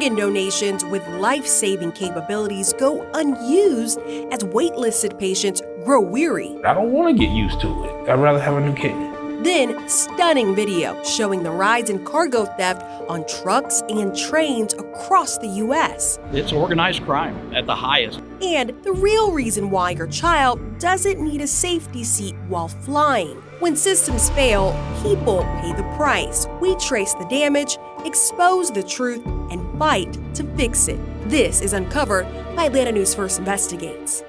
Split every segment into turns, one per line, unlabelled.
Organ donations with life-saving capabilities go unused as waitlisted patients grow weary.
I don't want to get used to it. I'd rather have a new kidney.
Then, stunning video showing the rise in cargo theft on trucks and trains across the U.S.
It's organized crime at the highest.
And the real reason why your child doesn't need a safety seat while flying. When systems fail, people pay the price. We trace the damage, expose the truth, and fight to fix it. This is Uncovered by Atlanta News First Investigates.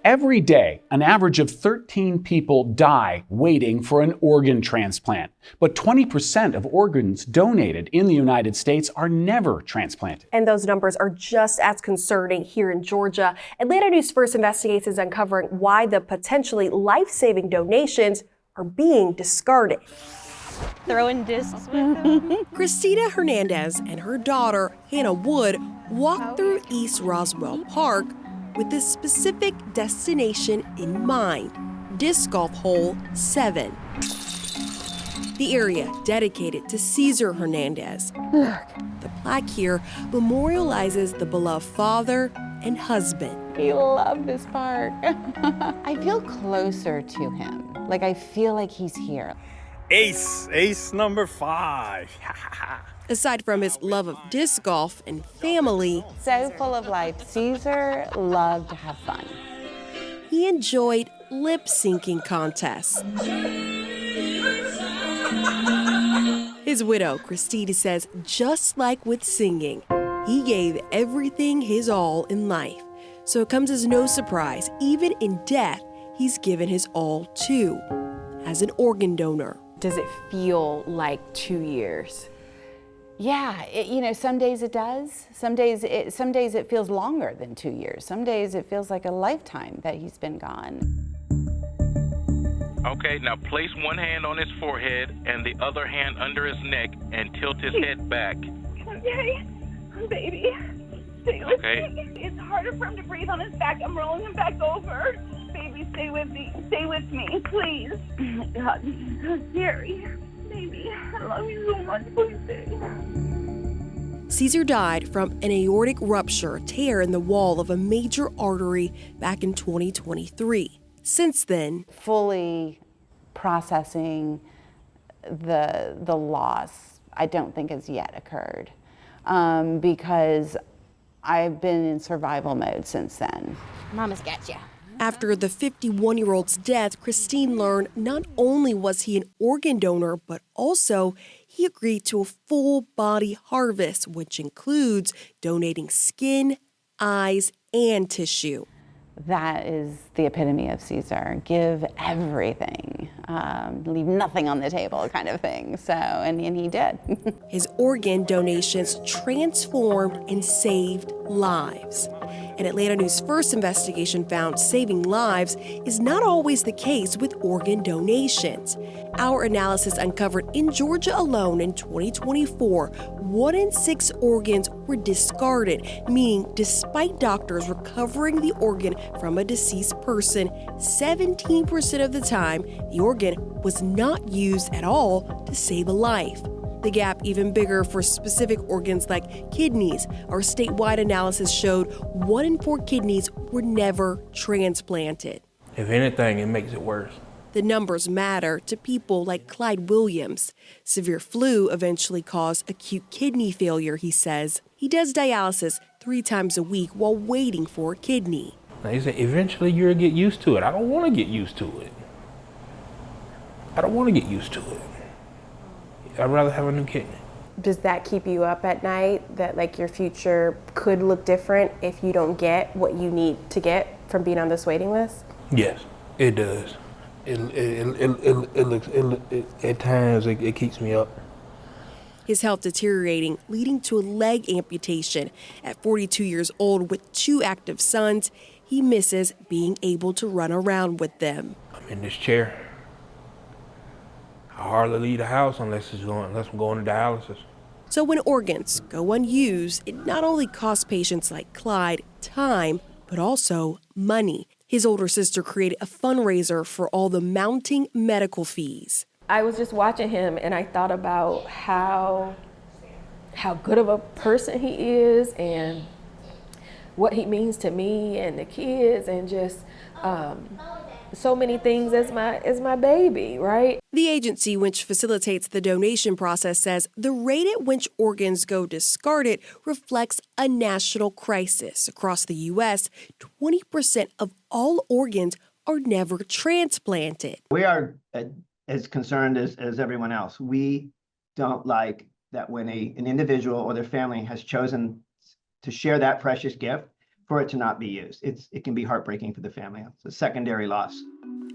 Every day, an average of 13 people die waiting for an organ transplant. But 20% of organs donated in the United States are never transplanted.
And those numbers are just as concerning here in Georgia. Atlanta News First Investigates is uncovering why the potentially life-saving donations are being discarded.
Throwing discs with them.
Christina Hernandez and her daughter, Hannah Wood, walked through East Roswell Park with this specific destination in mind, Disc Golf Hole 7. The area dedicated to Cesar Hernandez. The plaque here memorializes the beloved father and husband.
We love this park. I feel closer to him. Like I feel like he's here.
Ace number 5.
Aside from his love of disc golf and family,
So full of life. Caesar loved to have fun.
he enjoyed lip-syncing contests. His widow, Christina, says just like with singing, he gave everything his all in life. So it comes as no surprise, even in death, he's given his all too, as an organ donor.
Does it feel like 2 years?
Yeah, some days it does. Some days it feels longer than 2 years. Some days it feels like a lifetime that he's been gone.
Okay, now place one hand on his forehead and the other hand under his neck and tilt his head back.
Okay, baby. Stay with
Okay.
me. It's harder for him to breathe on his back. I'm rolling him back over. Baby, stay with me. Stay with me, please. Oh my God, this is so scary. Baby, I love you so much. Please stay.
Caesar died from an aortic rupture, tear in the wall of a major artery back in 2023. Since then,
Fully processing the loss, I don't think has yet occurred because I've been in survival mode since then.
Mama's got you.
after the 51-year-old's death, Christine learned not only was he an organ donor, but also he agreed to a full-body harvest, which includes donating skin, eyes, and tissue.
That is the epitome of Caesar. Give everything, leave nothing on the table kind of thing. So, and he did.
His organ donations transformed and saved lives. An Atlanta News First investigation found saving lives is not always the case with organ donations. Our analysis uncovered in Georgia alone in 2024, 1 in 6 organs were discarded, meaning despite doctors recovering the organ from a deceased person, 17% of the time, the organ was not used at all to save a life. The gap even bigger for specific organs like kidneys. Our statewide analysis showed 1 in 4 kidneys were never transplanted.
If anything, it makes it worse.
The numbers matter to people like Clyde Williams. Severe flu eventually caused acute kidney failure, he says. He does dialysis 3 times a week while waiting for a kidney.
Now, he said, eventually you'll get used to it. I don't want to get used to it. I don't want to get used to it. I'd rather have a new kidney.
Does that keep you up at night, that like your future could look different if you don't get what you need to get from being on this waiting list?
Yes, it does. At times it keeps me up.
His health deteriorating, leading to a leg amputation. At 42 years old with 2 active sons, he misses being able to run around with them.
I'm in this chair. I hardly leave the house unless I'm going to dialysis.
So when organs go unused, it not only costs patients like Clyde time, but also money. His older sister created a fundraiser for all the mounting medical fees.
I was just watching him and I thought about how how good of a person he is and what he means to me and the kids, and just so many things as my baby, right?
The agency which facilitates the donation process says the rate at which organs go discarded reflects a national crisis. Across the U.S., 20% of all organs are never transplanted.
We are as concerned as everyone else. We don't like that when an individual or their family has chosen to share that precious gift, for it to not be used. It can be heartbreaking for the family. It's a secondary loss.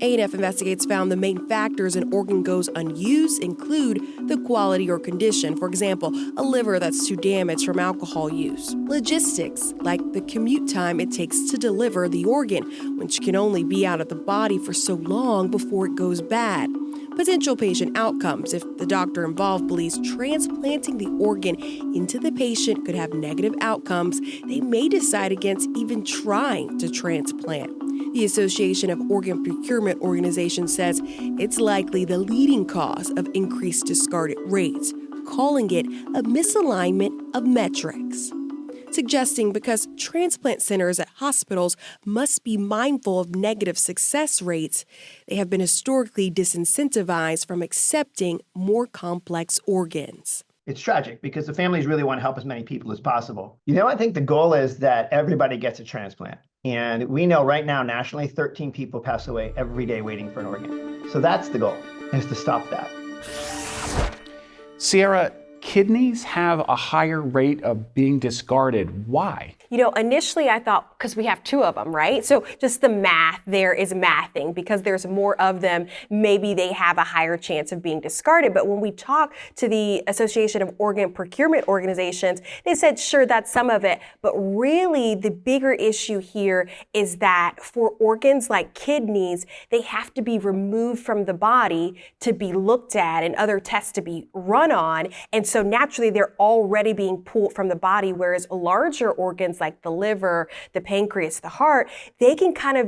A&F Investigates found the main factors an organ goes unused include the quality or condition. For example, a liver that's too damaged from alcohol use. Logistics, like the commute time it takes to deliver the organ, which can only be out of the body for so long before it goes bad. Potential patient outcomes. If the doctor involved believes transplanting the organ into the patient could have negative outcomes, they may decide against even trying to transplant. The Association of Organ Procurement Organizations says it's likely the leading cause of increased discarded rates, calling it a misalignment of metrics. Suggesting because transplant centers at hospitals must be mindful of negative success rates, they have been historically disincentivized from accepting more complex organs.
It's tragic because the families really want to help as many people as possible. I think the goal is that everybody gets a transplant. And we know right now, nationally, 13 people pass away every day waiting for an organ. So that's the goal, is to stop that.
Sierra, kidneys have a higher rate of being discarded. Why?
Initially I thought, because we have two of them, right? So just the math there is mathing. Because there's more of them, maybe they have a higher chance of being discarded. But when we talk to the Association of Organ Procurement Organizations, they said, sure, that's some of it. But really, the bigger issue here is that for organs like kidneys, they have to be removed from the body to be looked at and other tests to be run on. And so naturally, they're already being pulled from the body, whereas larger organs like the liver, the pancreas, the heart,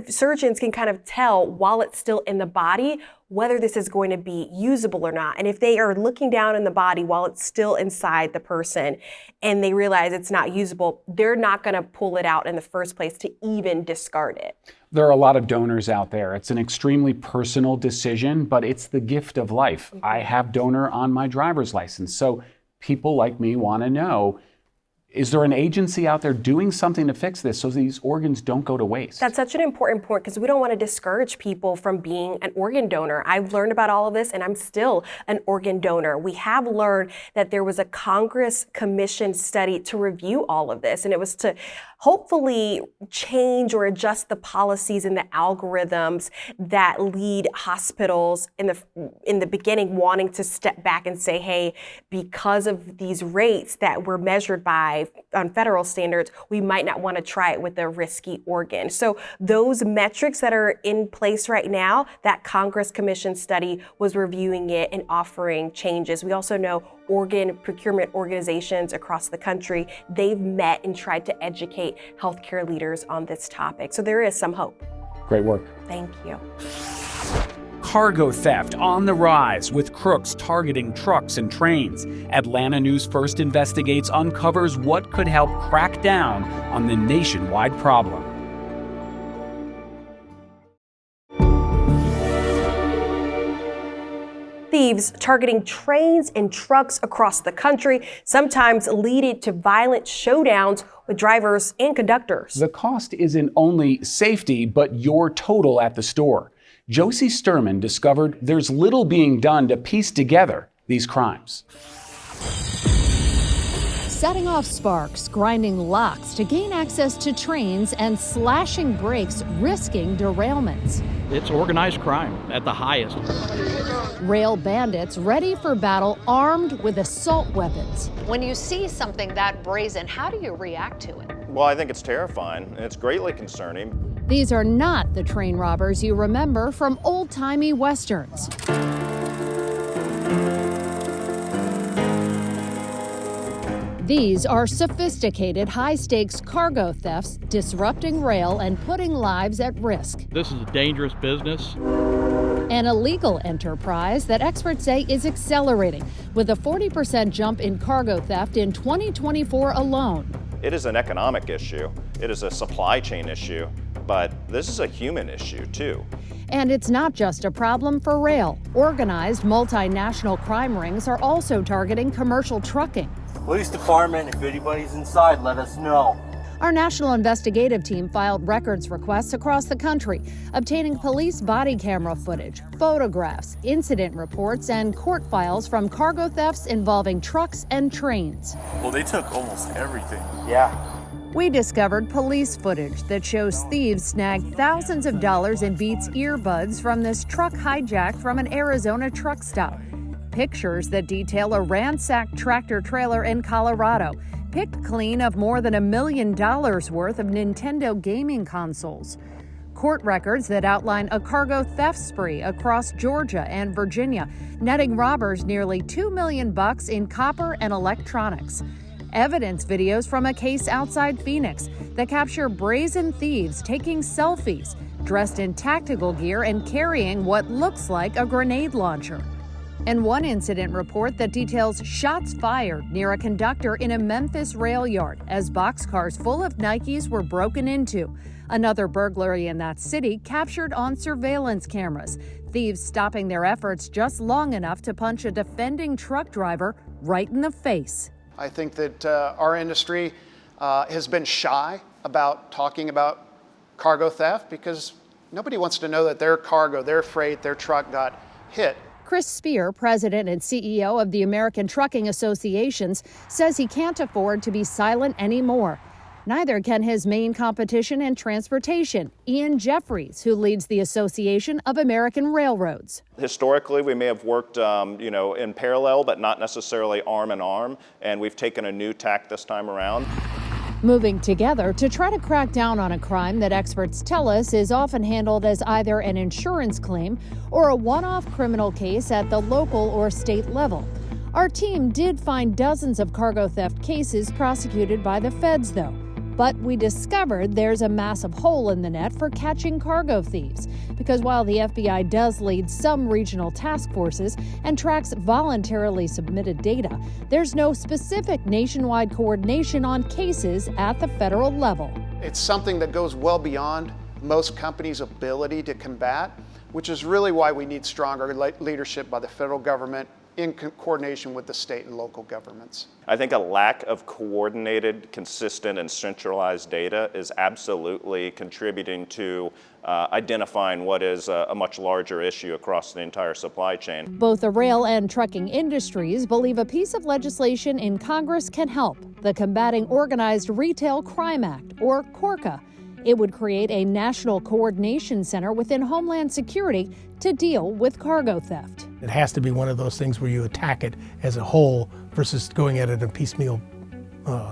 surgeons can kind of tell while it's still in the body whether this is going to be usable or not. And if they are looking down in the body while it's still inside the person and they realize it's not usable, they're not going to pull it out in the first place to even discard it.
There are a lot of donors out there. It's an extremely personal decision, but it's the gift of life. I have donor on my driver's license. So people like me want to know, is there an agency out there doing something to fix this so these organs don't go to waste?
That's such an important point because we don't want to discourage people from being an organ donor. I've learned about all of this and I'm still an organ donor. We have learned that there was a Congress commissioned study to review all of this, and it was to hopefully change or adjust the policies and the algorithms that lead hospitals in the beginning wanting to step back and say, hey, because of these rates that were measured by on federal standards, we might not want to try it with a risky organ. So those metrics that are in place right now, that Congress Commission study was reviewing it and offering changes. We also know organ procurement organizations across the country, they've met and tried to educate healthcare leaders on this topic. So there is some hope.
Great work.
Thank you.
Cargo theft on the rise, with crooks targeting trucks and trains. Atlanta News First Investigates uncovers what could help crack down on the nationwide problem.
Thieves targeting trains and trucks across the country, sometimes leading to violent showdowns with drivers and conductors.
The cost isn't only safety, but your total at the store. Josie Sturman discovered there's little being done to piece together these crimes.
Setting off sparks, grinding locks to gain access to trains, and slashing brakes, risking derailments.
It's organized crime at the highest.
Rail bandits ready for battle, armed with assault weapons.
When you see something that brazen, how do you react to it?
Well, I think it's terrifying, and it's greatly concerning.
These are not the train robbers you remember from old-timey westerns. These are sophisticated, high-stakes cargo thefts, disrupting rail and putting lives at risk.
This is a dangerous business.
an illegal enterprise that experts say is accelerating, with a 40% jump in cargo theft in 2024 alone.
It is an economic issue. It is a supply chain issue, but this is a human issue too.
And it's not just a problem for rail. Organized multinational crime rings are also targeting commercial trucking.
Police department, if anybody's inside, let us know.
Our national investigative team filed records requests across the country, obtaining police body camera footage, photographs, incident reports, and court files from cargo thefts involving trucks and trains.
Well, they took almost everything. Yeah.
We discovered police footage that shows thieves snagged thousands of dollars in Beats earbuds from this truck hijacked from an Arizona truck stop. Pictures that detail a ransacked tractor trailer in Colorado, picked clean of more than $1 million worth of Nintendo gaming consoles. Court records that outline a cargo theft spree across Georgia and Virginia, netting robbers nearly $2 million in copper and electronics. Evidence videos from a case outside Phoenix that capture brazen thieves taking selfies, dressed in tactical gear and carrying what looks like a grenade launcher. And one incident report that details shots fired near a conductor in a Memphis rail yard as boxcars full of Nikes were broken into. Another burglary in that city captured on surveillance cameras, thieves stopping their efforts just long enough to punch a defending truck driver right in the face.
I think that our industry has been shy about talking about cargo theft because nobody wants to know that their cargo, their freight, their truck got hit.
Chris Spear, president and CEO of the American Trucking Associations, says he can't afford to be silent anymore. Neither can his main competition in transportation, Ian Jeffries, who leads the Association of American Railroads.
Historically, we may have worked in parallel, but not necessarily arm in arm, and we've taken a new tack this time around.
Moving together to try to crack down on a crime that experts tell us is often handled as either an insurance claim or a one-off criminal case at the local or state level. Our team did find dozens of cargo theft cases prosecuted by the feds, though. But we discovered there's a massive hole in the net for catching cargo thieves, because while the FBI does lead some regional task forces and tracks voluntarily submitted data, there's no specific nationwide coordination on cases at the federal level.
It's something that goes well beyond most companies' ability to combat, which is really why we need stronger leadership by the federal government in coordination with the state and local governments.
I think a lack of coordinated, consistent, and centralized data is absolutely contributing to identifying what is a much larger issue across the entire supply chain.
Both the rail and trucking industries believe a piece of legislation in Congress can help, the Combating Organized Retail Crime Act, or CORCA. It would create a national coordination center within Homeland Security to deal with cargo theft.
It has to be one of those things where you attack it as a whole versus going at it in a piecemeal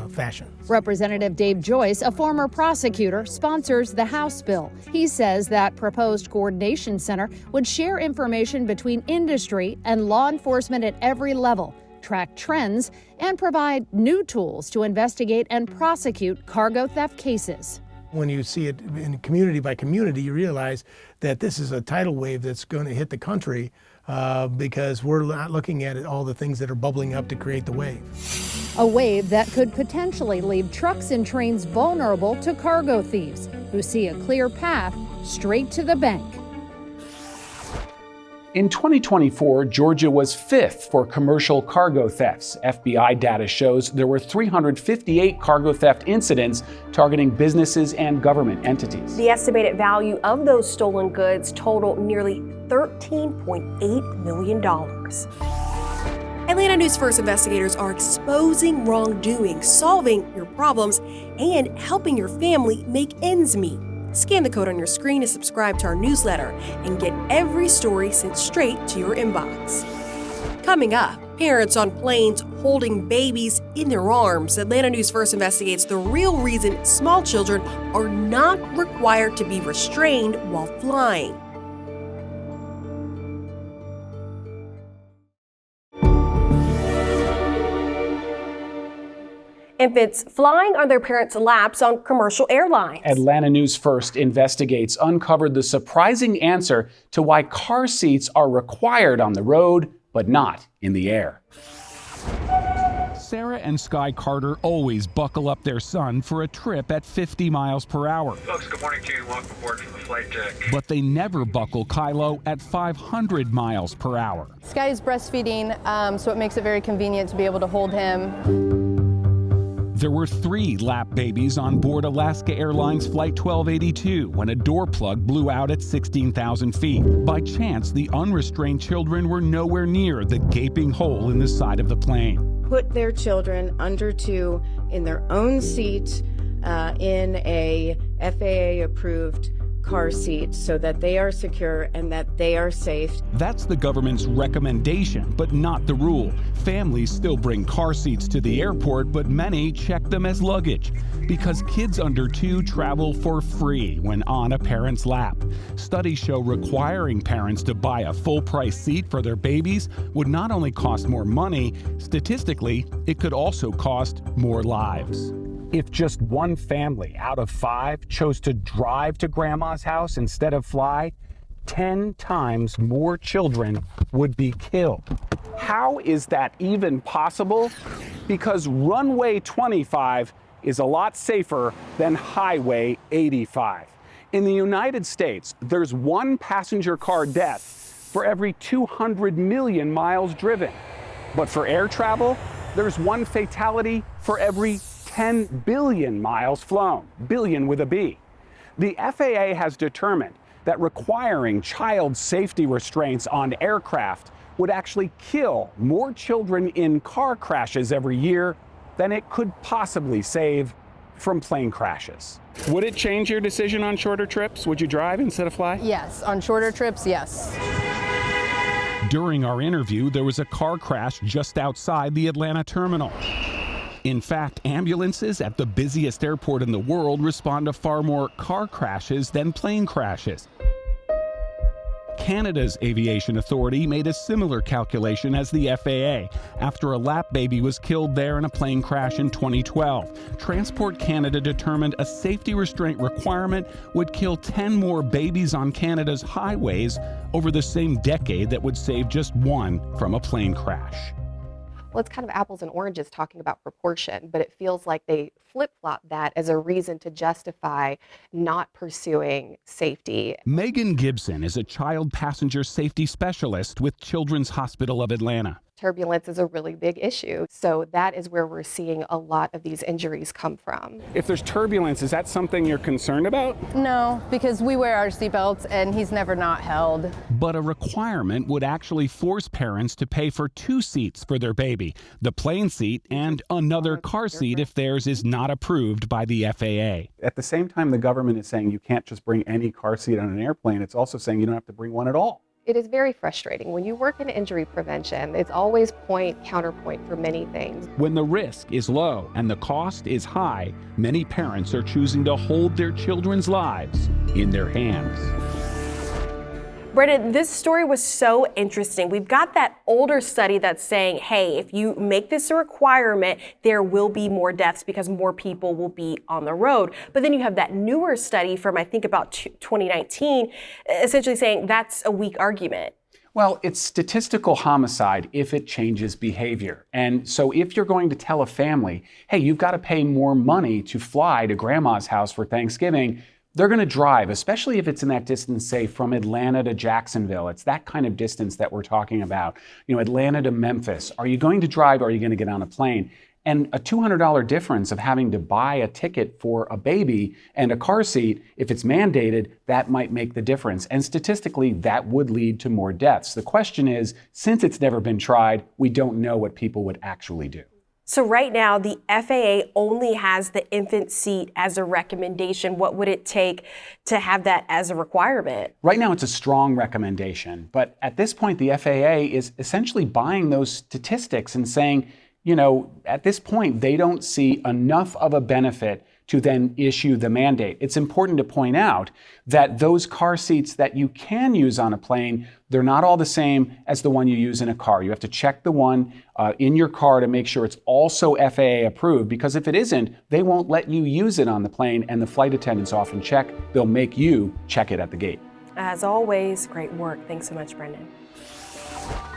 fashion.
Representative Dave Joyce, a former prosecutor, sponsors the House bill. He says that proposed coordination center would share information between industry and law enforcement at every level, track trends, and provide new tools to investigate and prosecute cargo theft cases.
When you see it in community by community, you realize that this is a tidal wave that's going to hit the country because we're not looking at all the things that are bubbling up to create the wave.
A wave that could potentially leave trucks and trains vulnerable to cargo thieves who see a clear path straight to the bank.
In 2024, Georgia was 5th for commercial cargo thefts. FBI data shows there were 358 cargo theft incidents targeting businesses and government entities.
The estimated value of those stolen goods totaled nearly $13.8 million.
Atlanta News First investigators are exposing wrongdoing, solving your problems, and helping your family make ends meet. Scan the code on your screen to subscribe to our newsletter and get every story sent straight to your inbox. Coming up, parents on planes holding babies in their arms. Atlanta News First investigates the real reason small children are not required to be restrained while flying.
infants flying on their parents' laps on commercial airlines.
Atlanta News First Investigates uncovered the surprising answer to why car seats are required on the road, but not in the air.
Sarah and Sky Carter always buckle up their son for a trip at 50 miles per hour.
Folks, good morning to you. Welcome aboard from the flight deck.
But they never buckle Kylo at 500 miles per hour.
Sky is breastfeeding, so it makes it very convenient to be able to hold him.
There were 3 lap babies on board Alaska Airlines Flight 1282 when a door plug blew out at 16,000 feet. By chance, the unrestrained children were nowhere near the gaping hole in the side of the plane.
Put their children under 2 in their own seat in a FAA-approved car seat so that they are secure and that they are safe.
That's the government's recommendation, but not the rule. Families still bring car seats to the airport, but many check them as luggage because kids under 2 travel for free when on a parent's lap. Studies show requiring parents to buy a full-price seat for their babies would not only cost more money, statistically, it could also cost more lives. If just one family out of 5 chose to drive to grandma's house instead of fly, 10 times more children would be killed. How is that even possible? Because runway 25 is a lot safer than highway 85. In the United States, there's 1 passenger car death for every 200 million miles driven. But for air travel, there's 1 fatality for every 10 billion miles flown, billion with a B. The FAA has determined that requiring child safety restraints on aircraft would actually kill more children in car crashes every year than it could possibly save from plane crashes. Would it change your decision on shorter trips? Would you drive instead of fly?
Yes, on shorter trips, yes.
During our interview, there was a car crash just outside the Atlanta terminal. In fact, ambulances at the busiest airport in the world respond to far more car crashes than plane crashes. Canada's aviation authority made a similar calculation as the FAA after a lap baby was killed there in a plane crash in 2012. Transport Canada determined a safety restraint requirement would kill 10 more babies on Canada's highways over the same decade that would save just 1 from a plane crash.
Well, it's kind of apples and oranges talking about proportion, but it feels like they flip-flop that as a reason to justify not pursuing safety.
Megan Gibson is a child passenger safety specialist with Children's Hospital of Atlanta.
Turbulence is a really big issue, so that is where we're seeing a lot of these injuries come from.
If there's turbulence, is that something you're concerned about?
No, because we wear our seatbelts and he's never not held.
But a requirement would actually force parents to pay for 2 seats for their baby, the plane seat and another car seat if theirs is not approved by the FAA.
At the same time, the government is saying you can't just bring any car seat on an airplane. It's also saying you don't have to bring one at all.
It is very frustrating. When you work in injury prevention, it's always point, counterpoint for many things.
When the risk is low and the cost is high, many parents are choosing to hold their children's lives in their hands.
Brendan, this story was so interesting. We've got that older study that's saying, hey, if you make this a requirement, there will be more deaths because more people will be on the road. But then you have that newer study from, I think, about 2019, essentially saying that's a weak argument.
Well, it's statistical homicide if it changes behavior. And so if you're going to tell a family, hey, you've got to pay more money to fly to grandma's house for Thanksgiving, they're going to drive, especially if it's in that distance, say, from Atlanta to Jacksonville. It's that kind of distance that we're talking about. You know, Atlanta to Memphis. Are you going to drive or are you going to get on a plane? And a $200 difference of having to buy a ticket for a baby and a car seat, if it's mandated, that might make the difference. And statistically, that would lead to more deaths. The question is, since it's never been tried, we don't know what people would actually do.
So right now, the FAA only has the infant seat as a recommendation. What would it take to have that as a requirement?
Right now, it's a strong recommendation. But at this point, the FAA is essentially buying those statistics and saying, you know, at this point, they don't see enough of a benefit to then issue the mandate. It's important to point out that those car seats that you can use on a plane, they're not all the same as the one you use in a car. You have to check the one in your car to make sure it's also FAA approved, because if it isn't, they won't let you use it on the plane, and the flight attendants often check. They'll make you check it at the gate.
As always, great work. Thanks so much, Brendan.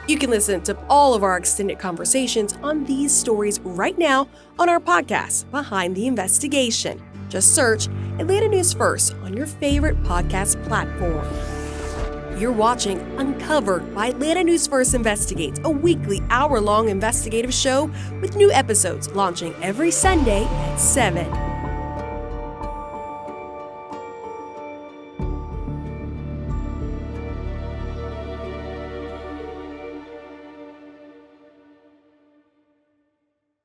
You can listen to all of our extended conversations on these stories right now on our podcast, Behind the Investigation. Just search Atlanta News First on your favorite podcast platform. You're watching Uncovered by Atlanta News First Investigates, a weekly hour-long investigative show with new episodes launching every Sunday at 7.